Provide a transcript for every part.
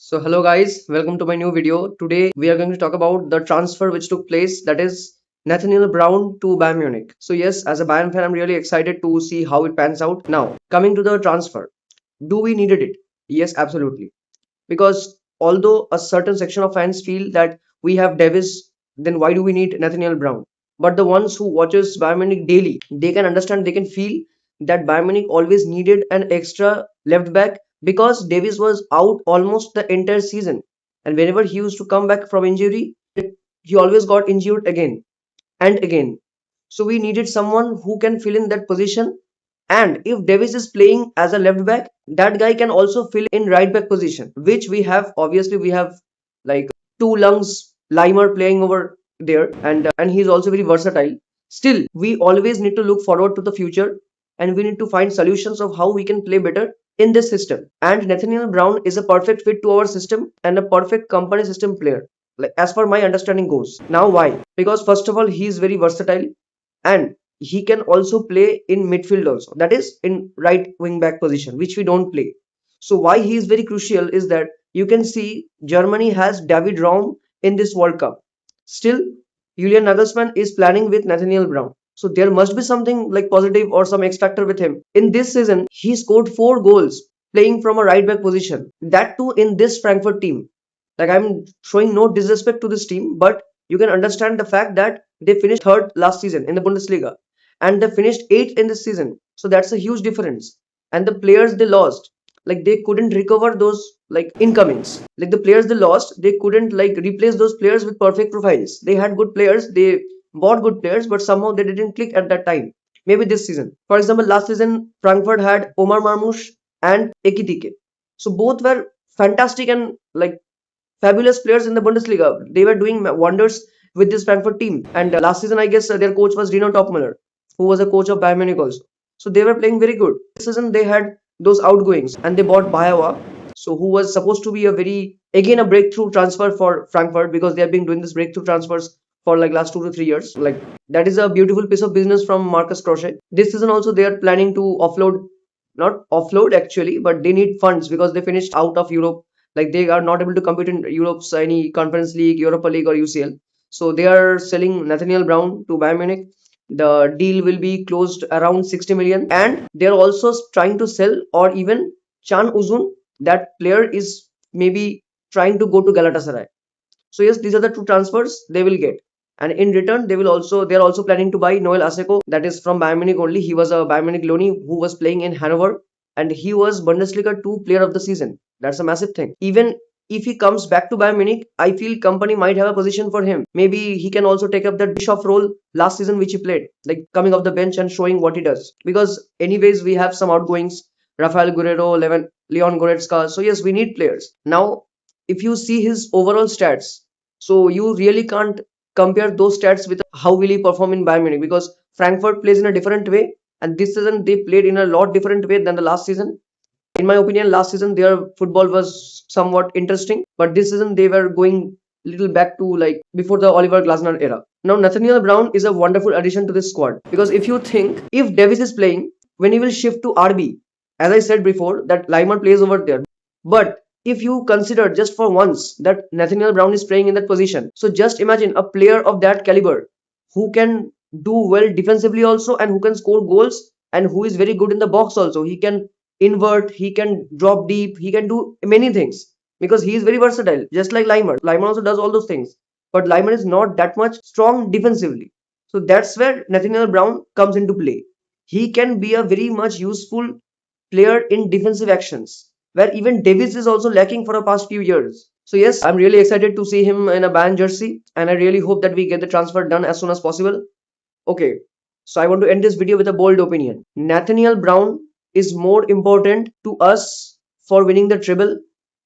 So hello guys, welcome to my new video. Today we are going to talk about the transfer which took place, that is Nathaniel Brown to Bayern Munich. So yes, as a Bayern fan, I'm really excited to see how it pans out. Now, coming to the transfer, do we needed it? Yes, absolutely. Because although a certain section of fans feel that we have Davis, then why do we need Nathaniel Brown? But the ones who watches Bayern Munich daily, they can understand, they can feel that Bayern Munich always needed an extra left back because Davis was out almost the entire season. And whenever he used to come back from injury, he always got injured again and again. So we needed someone who can fill in that position. And if Davis is playing as a left back, that guy can also fill in right back position, which we have. Obviously, we have like two lungs Limer playing over there, and he's also very versatile. Still, we always need to look forward to the future, and we need to find solutions of how we can play better in this system. And Nathaniel Brown is a perfect fit to our system and a perfect company system player, like as per my understanding goes. Now why? Because first of all, he is very versatile, and he can also play in midfield also, that is in right wing back position, which we don't play. So why he is very crucial is that you can see Germany has David Raum in this World Cup. Still, Julian Nagelsmann is planning with Nathaniel Brown, so there must be something like positive or some X factor with him. In this season he scored 4 goals playing from a right back position, that too in this Frankfurt team. Like, I'm showing no disrespect to this team, but you can understand the fact that they finished third last season in the Bundesliga and they finished eighth in this season. So that's a huge difference. And the players they lost, like they couldn't recover those like incomings. Like the players they lost, they couldn't like replace those players with perfect profiles. They had good players, they bought good players, but somehow they didn't click at that time. Maybe this season. For example, last season Frankfurt had Omar Marmoush and Ekitike. So both were fantastic and like fabulous players in the Bundesliga. They were doing wonders with this Frankfurt team. And last season, I guess their coach was Dino Topmüller, who was a coach of Bayern Munich also. So they were playing very good. This season, they had those outgoings and they bought Bayawa, so who was supposed to be a very, again, a breakthrough transfer for Frankfurt because they have been doing this breakthrough transfers for like last 2 to 3 years. Like, that is a beautiful piece of business from Marcus Crochet. This season also they are planning to offload, not offload actually, but they need funds because they finished out of Europe. Like, they are not able to compete in Europe's any Conference League, Europa League, or UCL. So they are selling Nathaniel Brown to Bayern Munich. The deal will be closed around 60 million, and they are also trying to sell or even Chan Uzun. That player is maybe trying to go to Galatasaray. So yes, these are the two transfers they will get. And in return, they are also planning to buy Noel Aseko, that is from Bayern Munich only. He was a Bayern Munich loanee who was playing in Hanover, and he was Bundesliga 2 player of the season. That's a massive thing. Even if he comes back to Bayern Munich, I feel company might have a position for him. Maybe he can also take up the Bischoff role last season which he played, like coming off the bench and showing what he does. Because anyways, we have some outgoings, Rafael Guerrero, Leon Goretzka. So yes, we need players. Now, if you see his overall stats, so you really can't compare those stats with how will he perform in Bayern Munich, because Frankfurt plays in a different way, and this season they played in a lot different way than the last season. In my opinion, last season their football was somewhat interesting, but this season they were going little back to like before the Oliver Glasner era. Now Nathaniel Brown is a wonderful addition to this squad, because if you think if Davis is playing, when he will shift to RB, as I said before, that Lyman plays over there. But if you consider just for once that Nathaniel Brown is playing in that position, so just imagine a player of that caliber who can do well defensively also, and who can score goals, and who is very good in the box also. He can invert, he can drop deep, he can do many things because he is very versatile, just like Limer. Limer also does all those things, but Limer is not that much strong defensively. So that's where Nathaniel Brown comes into play. He can be a very much useful player in defensive actions, where even Davis is also lacking for the past few years. So yes, I'm really excited to see him in a band jersey, and I really hope that we get the transfer done as soon as possible. Okay, so I want to end this video with a bold opinion. Nathaniel Brown is more important to us for winning the treble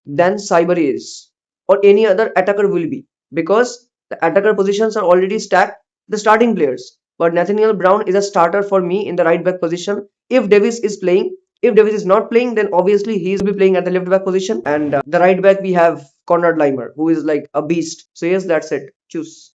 than Saibari is, or any other attacker will be, because the attacker positions are already stacked, the starting players. But Nathaniel Brown is a starter for me in the right back position if Davis is playing. If Davis is not playing, then obviously he will be playing at the left back position, and the right back we have Conrad Limer, who is like a beast. So yes, that's it. Choose.